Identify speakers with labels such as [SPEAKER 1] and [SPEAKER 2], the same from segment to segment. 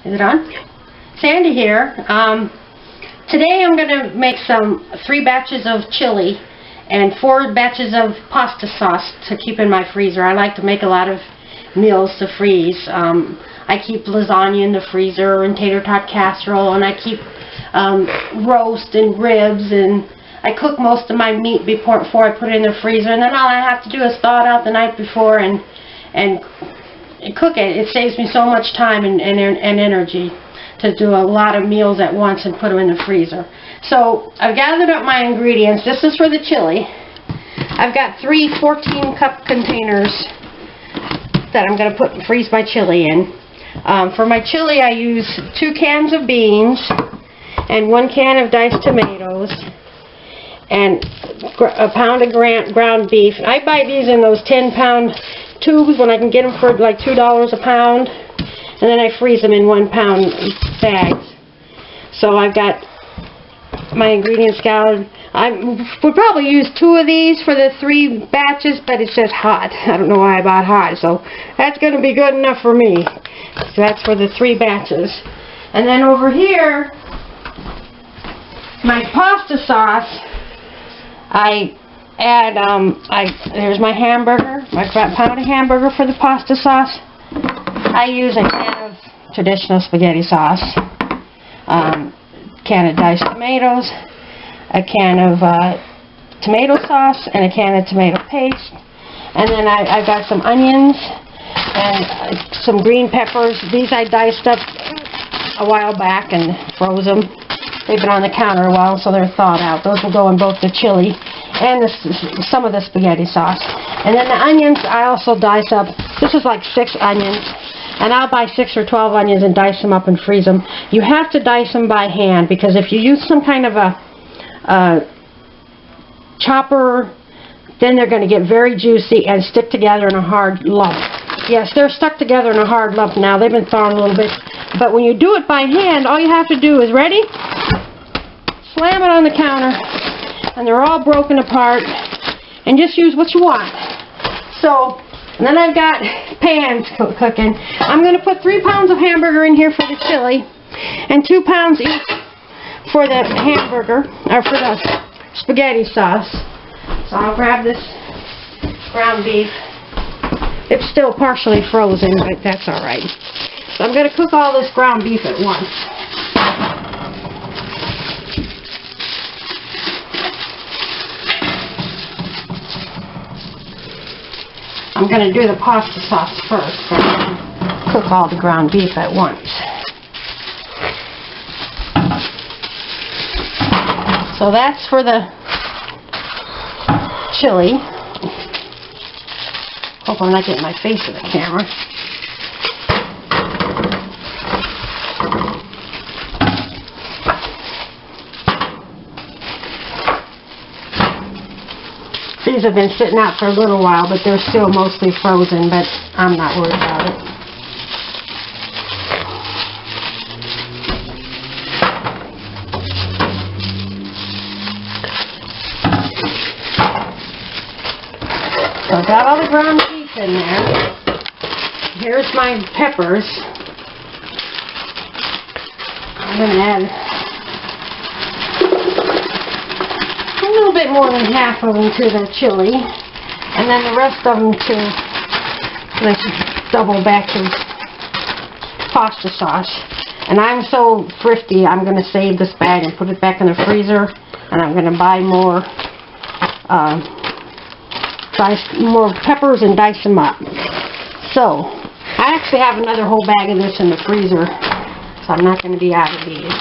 [SPEAKER 1] Is it on? Sandy here. Today I'm going to make 3 batches of chili and 4 batches of pasta sauce to keep in my freezer. I like to make a lot of meals to freeze. I keep lasagna in the freezer and tater tot casserole, and I keep roast and ribs, and I cook most of my meat before I put it in the freezer, and then all I have to do is thaw it out the night before and cook it. It saves me so much time and energy to do a lot of meals at once and put them in the freezer. So I've gathered up my ingredients. This is for the chili. I've got 3 14-cup containers that I'm going to freeze my chili in. For my chili, I use 2 cans of beans and 1 can of diced tomatoes and a pound of ground beef. I buy these in those 10-pound tubes when I can get them for like $2 a pound, and then I freeze them in 1-pound bags. So I've got my ingredients scoured. I would probably use 2 of these for the 3 batches, but it says hot. I don't know why I bought hot, so that's going to be good enough for me. So that's for the 3 batches. And then over here, my pasta sauce, I add, there's my hamburger, my pound of hamburger for the pasta sauce. I use a can of traditional spaghetti sauce, can of diced tomatoes, a can of tomato sauce, and a can of tomato paste. And then I've got some onions and some green peppers. These I diced up a while back and froze them. They've been on the counter a while, so they're thawed out. Those will go in both the chili and some of the spaghetti sauce. And then the onions I also dice up. This is like 6 onions. And I'll buy 6 or 12 onions and dice them up and freeze them. You have to dice them by hand, because if you use some kind of a chopper, then they're going to get very juicy and stick together in a hard lump. Yes, they're stuck together in a hard lump now. They've been thawed a little bit. But when you do it by hand, all you have to do is, ready? Slam it on the counter, and they're all broken apart, and just use what you want. So, and then I've got pans cooking. I'm going to put 3 pounds of hamburger in here for the chili, and 2 pounds each for the hamburger, or for the spaghetti sauce. So I'll grab this ground beef. It's still partially frozen, but that's alright. So I'm going to cook all this ground beef at once. I'm going to do the pasta sauce first, and cook all the ground beef at once. So that's for the chili. Hope I'm not getting my face in the camera. These have been sitting out for a little while, but they're still mostly frozen, but I'm not worried about it. So I've got all the ground beef in there. Here's my peppers. I'm going to add a little bit more than half of them to the chili, and then the rest of them to this double batch of pasta sauce. And I'm so thrifty, I'm going to save this bag and put it back in the freezer, and I'm going to buy more peppers and dice them up. So I actually have another whole bag of this in the freezer, so I'm not going to be out of these.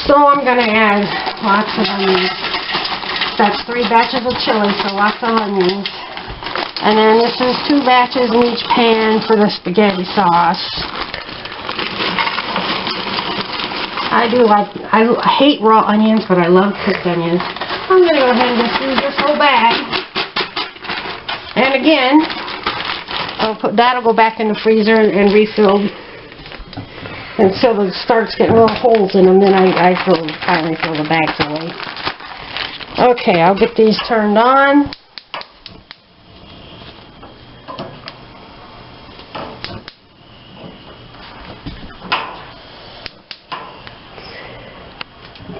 [SPEAKER 1] So I'm going to add lots of onions. That's 3 batches of chili, so lots of onions. And then this is 2 batches in each pan for the spaghetti sauce. I hate raw onions, but I love cooked onions. I'm going to go ahead and just use this whole bag. And again, that'll go back in the freezer and refilled until it starts getting little holes in them. Then I finally fill the bags away. Okay, I'll get these turned on.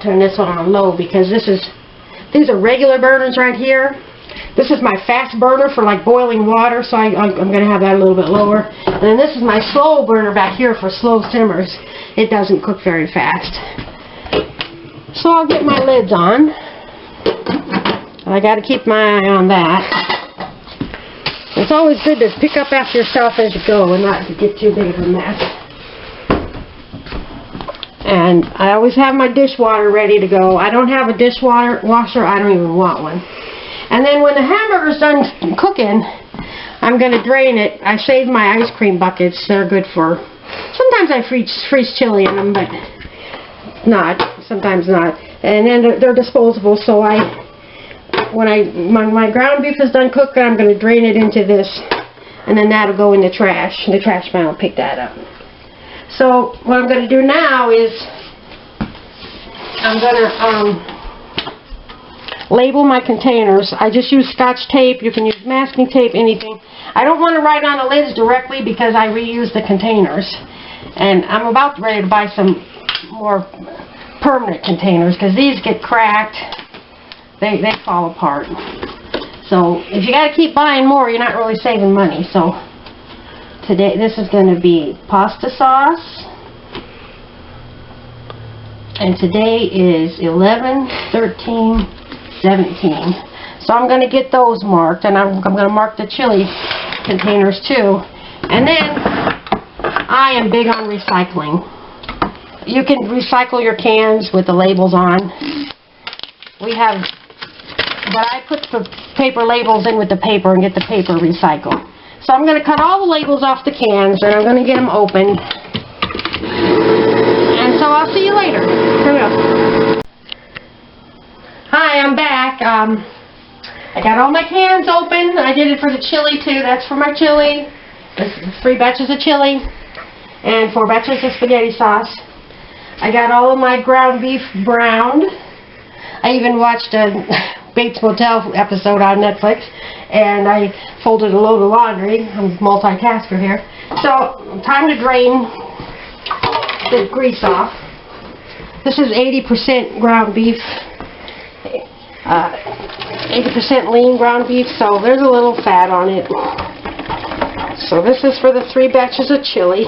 [SPEAKER 1] turn this one on low because these are regular burners right here. This is my fast burner for like boiling water, so I'm going to have that a little bit lower. And then this is my slow burner back here for slow simmers. It doesn't cook very fast. So I'll get my lids on. I got to keep my eye on that. It's always good to pick up after yourself as you go and not to get too big of a mess. And I always have my dishwater ready to go. I don't have a dishwasher. I don't even want one. And then when the hamburger's done cooking, I'm going to drain it. I save my ice cream buckets. They're good for... Sometimes I freeze chili in them, but not. Sometimes not. And then they're disposable, so when my ground beef is done cooking, I'm going to drain it into this. And then that'll go in the trash. The trash man will pick that up. So what I'm going to do now is I'm going to... label my containers. I just use Scotch tape. You can use masking tape, anything. I don't want to write on the lids directly because I reuse the containers. And I'm about ready to buy some more permanent containers because these get cracked. They fall apart. So if you got to keep buying more, you're not really saving money. So today this is going to be pasta sauce. And today is 11, 13, 17. So I'm going to get those marked, and I'm going to mark the chili containers too. And then I am big on recycling. You can recycle your cans with the labels on. But I put the paper labels in with the paper and get the paper recycled. So I'm going to cut all the labels off the cans, and I'm going to get them open. And so I'll see you later. Here we go. Hi, I'm back. I got all my cans open. I did it for the chili too. That's for my chili. This is 3 batches of chili and 4 batches of spaghetti sauce. I got all of my ground beef browned. I even watched a Bates Motel episode on Netflix, and I folded a load of laundry. I'm a multitasker here. So, time to drain the grease off. This is 80% ground beef. 80% lean ground beef, so there's a little fat on it. So this is for the 3 batches of chili.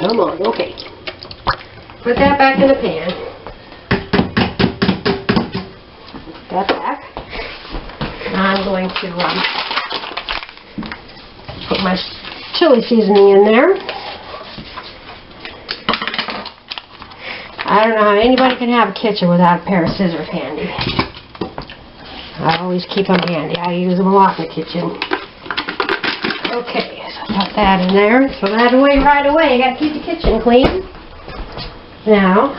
[SPEAKER 1] Come on, okay. Put that back in the pan. Put that back. Now I'm going to put my chili seasoning in there. I don't know how anybody can have a kitchen without a pair of scissors handy. I always keep them handy. I use them a lot in the kitchen. Okay, so put that in there. So that away right away. You gotta keep the kitchen clean. Now,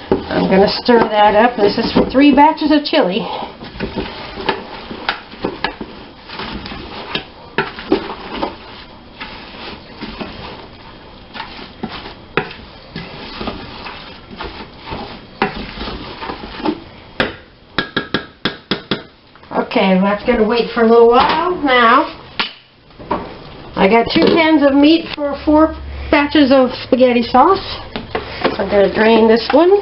[SPEAKER 1] I'm going to stir that up. This is for 3 batches of chili. Okay, that's going to wait for a little while. Now, I got 2 cans of meat for 4 batches of spaghetti sauce. I'm going to drain this one.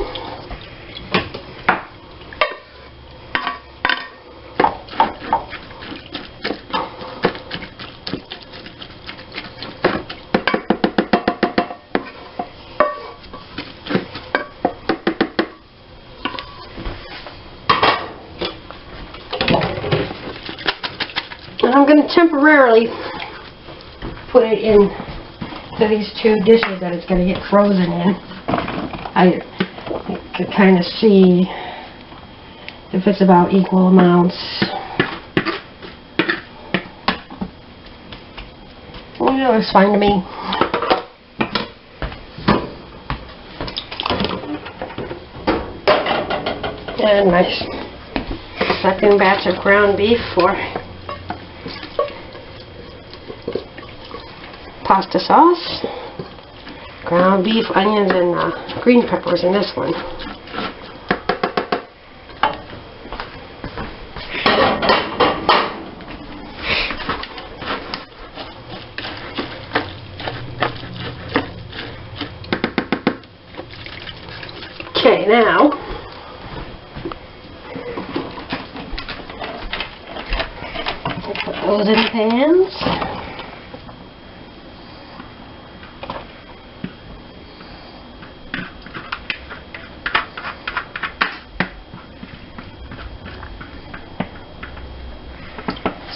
[SPEAKER 1] And I'm going to temporarily put it in to these 2 dishes that it's going to get frozen in. I can kind of see if it's about equal amounts. Well, it looks fine to me. And my second batch of ground beef for pasta sauce. Ground beef, onions, and green peppers in this one. Okay, now we'll put those in the pans.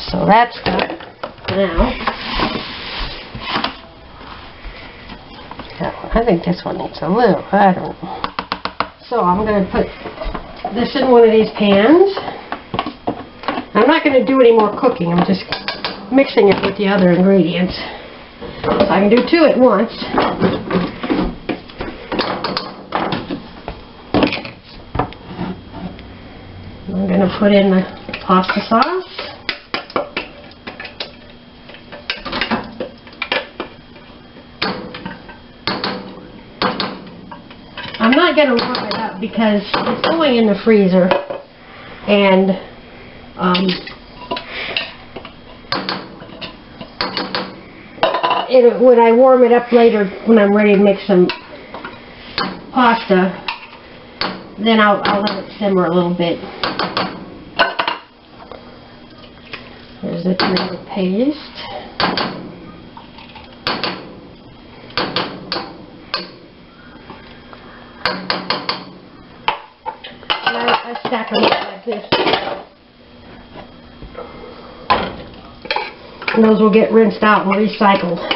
[SPEAKER 1] So that's done. Now, I think this one needs a little, I don't know. So I'm going to put this in one of these pans. I'm not going to do any more cooking. I'm just mixing it with the other ingredients. So I can do two at once. I'm going to put in the pasta sauce. I'm not going to warm it up because it's going in the freezer, and when I warm it up later, when I'm ready to make some pasta, then I'll let it simmer a little bit. Here's the tomato paste. I stack them up like this. And those will get rinsed out and recycled.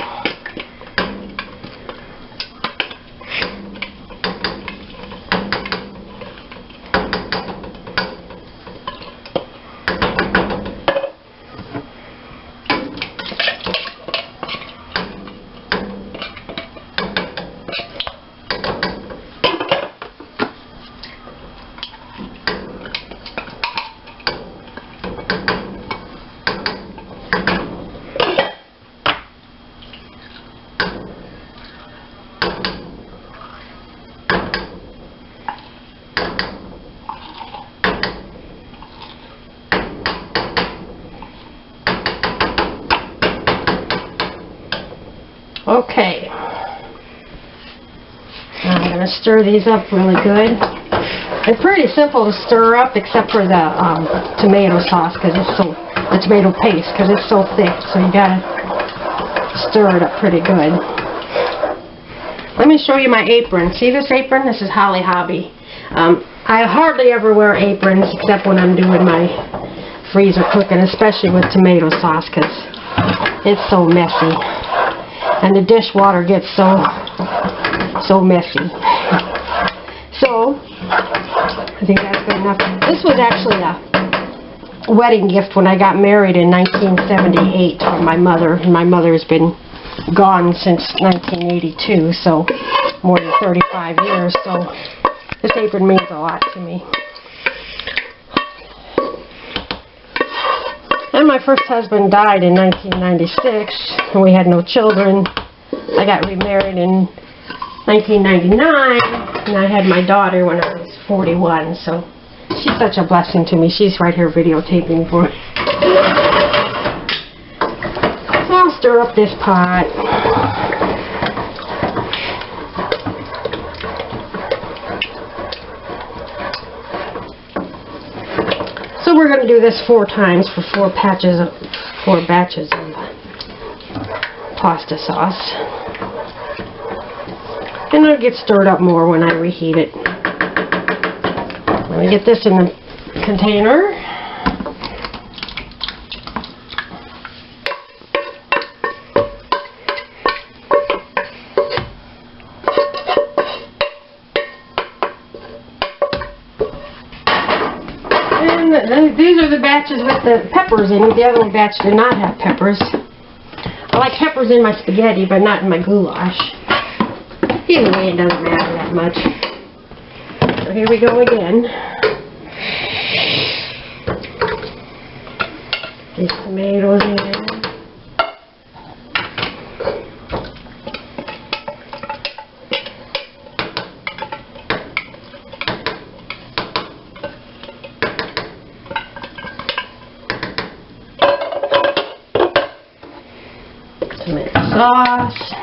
[SPEAKER 1] Okay, I'm going to stir these up really good. They're pretty simple to stir up except for the tomato sauce, because it's so, the tomato paste, because it's so thick, so you got to stir it up pretty good. Let me show you my apron. See this apron? This is Holly Hobby. I hardly ever wear aprons except when I'm doing my freezer cooking, especially with tomato sauce, because it's so messy. And the dishwater gets so messy. So, I think that's good enough. This was actually a wedding gift when I got married in 1978 from my mother. And my mother's been gone since 1982, so more than 35 years. So, this apron means a lot to me. And my first husband died in 1996, and we had no children. I got remarried in 1999, and I had my daughter when I was 41, so she's such a blessing to me. She's right here videotaping for me. So I'll stir up this pot. So we're going to do this 4 times for 4 batches of pasta sauce. And it'll get stirred up more when I reheat it. Let me get this in the container. And these are the batches with the peppers in it. The other batch did not have peppers. I like peppers in my spaghetti, but not in my goulash. Either way, it doesn't matter that much. So here we go again. These tomatoes in. tomato sauce.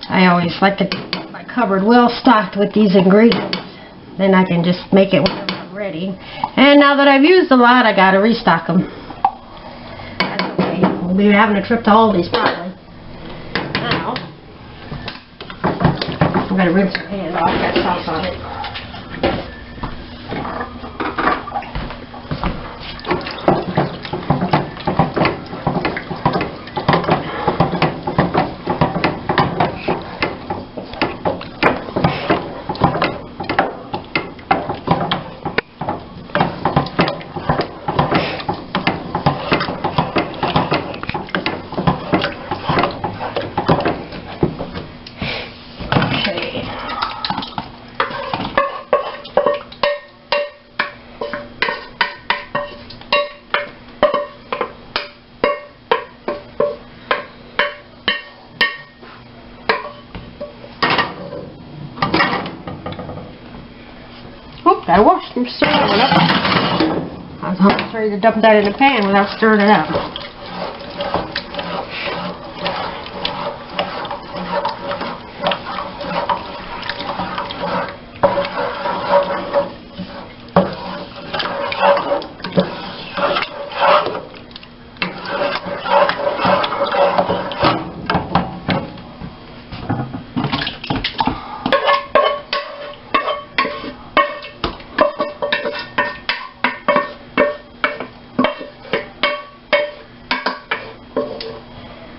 [SPEAKER 1] I always like to keep my cupboard well stocked with these ingredients. Then I can just make it whenever I'm ready. And now that I've used a lot, I gotta restock them. That's okay. We'll be having a trip to Aldi's probably. Now, I'm gonna rinse your hand off, got sauce on it. Gotta wash them, stir it up. I was almost ready to dump that in the pan without stirring it up.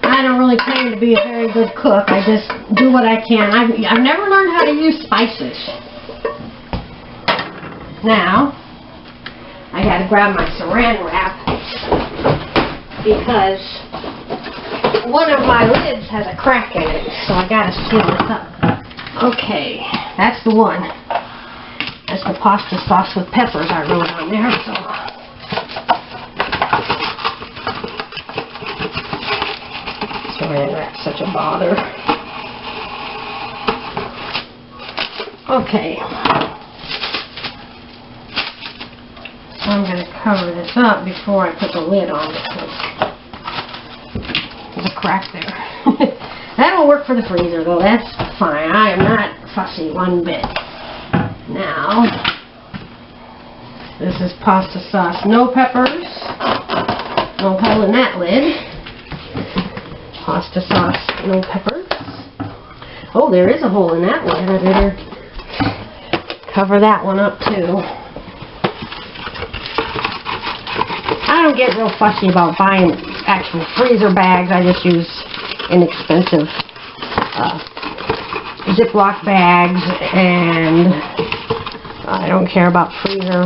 [SPEAKER 1] I don't really claim to be a very good cook. I just do what I can. I've never learned how to use spices. Now, I gotta grab my saran wrap because one of my lids has a crack in it, so I gotta seal this up. Okay, that's the one. That's the pasta sauce with peppers I wrote on there, so. Saran wrap's such a bother. Okay. So I'm going to cover this up before I put the lid on because there's a crack there. That'll work for the freezer though, that's fine. I am not fussy one bit. Now, this is pasta sauce, no peppers, no hole in that lid. Pasta sauce, no peppers. Oh, there is a hole in that one. I better cover that one up too. I don't get real fussy about buying actual freezer bags. I just use inexpensive Ziploc bags, and I don't care about freezer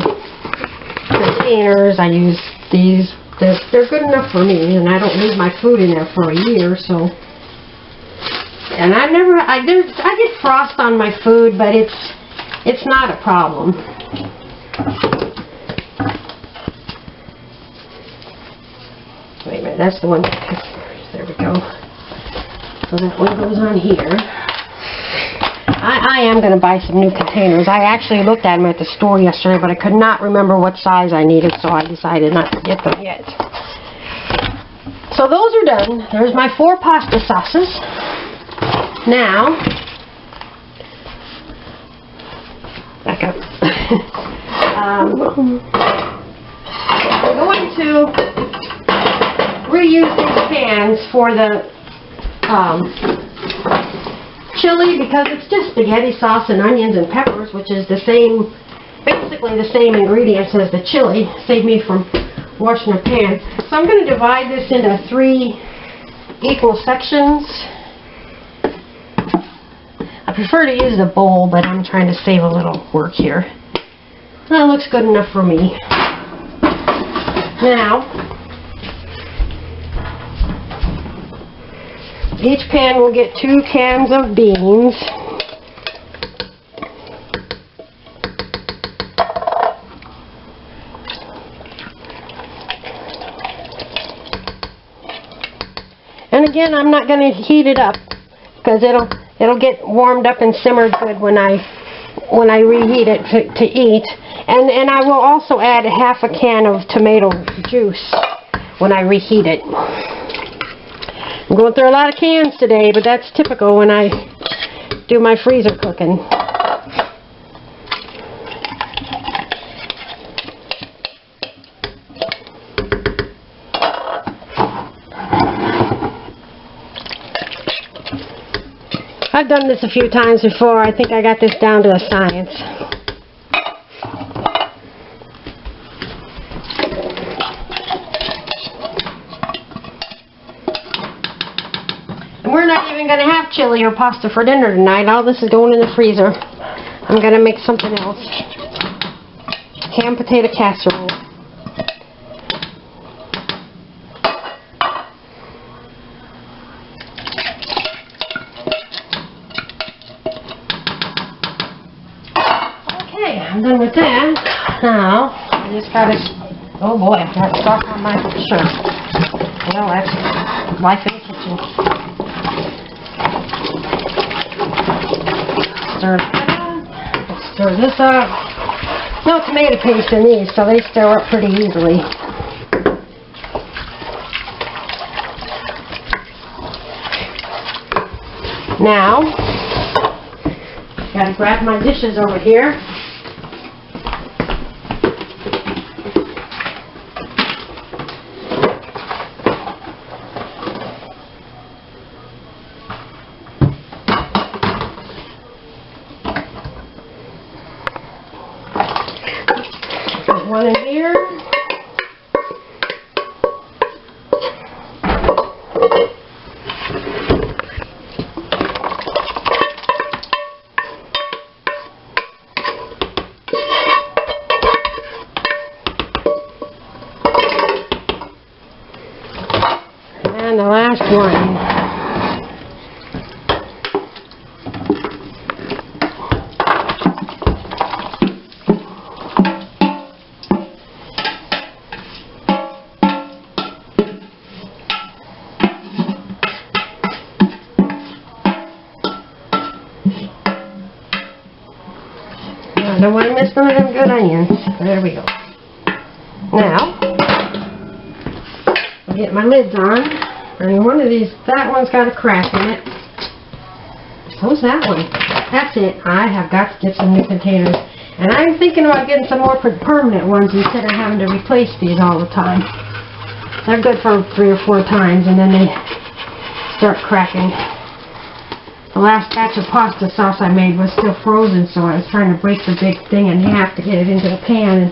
[SPEAKER 1] containers. I use these. They're good enough for me, and I don't leave my food in there for a year, so. And I get frost on my food, but it's not a problem. Wait a minute, that's the one. There we go. So that one goes on here. I am going to buy some new containers. I actually looked at them at the store yesterday, but I could not remember what size I needed, so I decided not to get them yet. So those are done. There's my 4 pasta sauces. Now, back up. I'm going to reuse these pans for the chili because it's just spaghetti sauce and onions and peppers, which is the same, basically the same ingredients as the chili. Save me from washing a pan. So I'm going to divide this into 3 equal sections. I prefer to use the bowl, but I'm trying to save a little work here. That looks good enough for me. Now, each pan will get 2 cans of beans. And again, I'm not going to heat it up because it'll get warmed up and simmered good when I reheat it to eat. And I will also add half a can of tomato juice when I reheat it. I'm going through a lot of cans today, but that's typical when I do my freezer cooking. I've done this a few times before. I think I got this down to a science. And we're not even going to have chili or pasta for dinner tonight. All this is going in the freezer. I'm going to make something else. Ham potato casserole. Okay, I'm done with that. Now, I just got to, oh boy, I've got sauce on my shirt. Well, that's life in the kitchen. Let's stir this up. No tomato paste in these, so they stir up pretty easily. Now, gotta grab my dishes over here. Put one in here. And the last one. I don't want to miss none of them good onions. There we go. Now, I'll get my lids on. And one of these, that one's got a crack in it. So's that one. That's it. I have got to get some new containers. And I'm thinking about getting some more permanent ones instead of having to replace these all the time. They're good for 3 or 4 times and then they start cracking. The last batch of pasta sauce I made was still frozen, so I was trying to break the big thing in half to get it into the pan,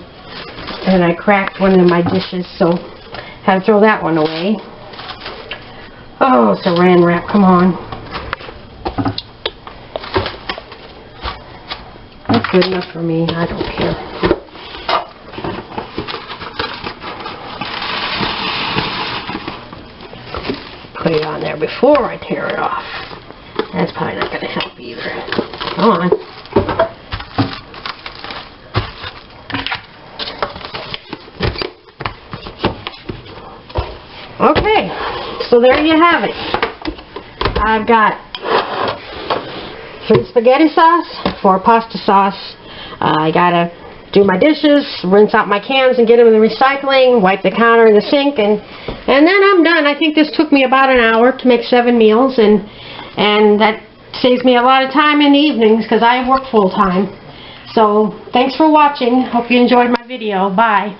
[SPEAKER 1] and I cracked one of my dishes, so had to throw that one away. Oh, saran wrap, come on. That's good enough for me, I don't care. Put it on there before I tear it off. That's probably not going to help either. Come on. Okay, so there you have it. I've got 3 spaghetti sauce, 4 pasta sauce. I gotta do my dishes, rinse out my cans and get them in the recycling, wipe the counter and the sink, and then I'm done. I think this took me about an hour to make 7 meals, and that saves me a lot of time in the evenings because I work full time. So thanks for watching. Hope you enjoyed my video. Bye.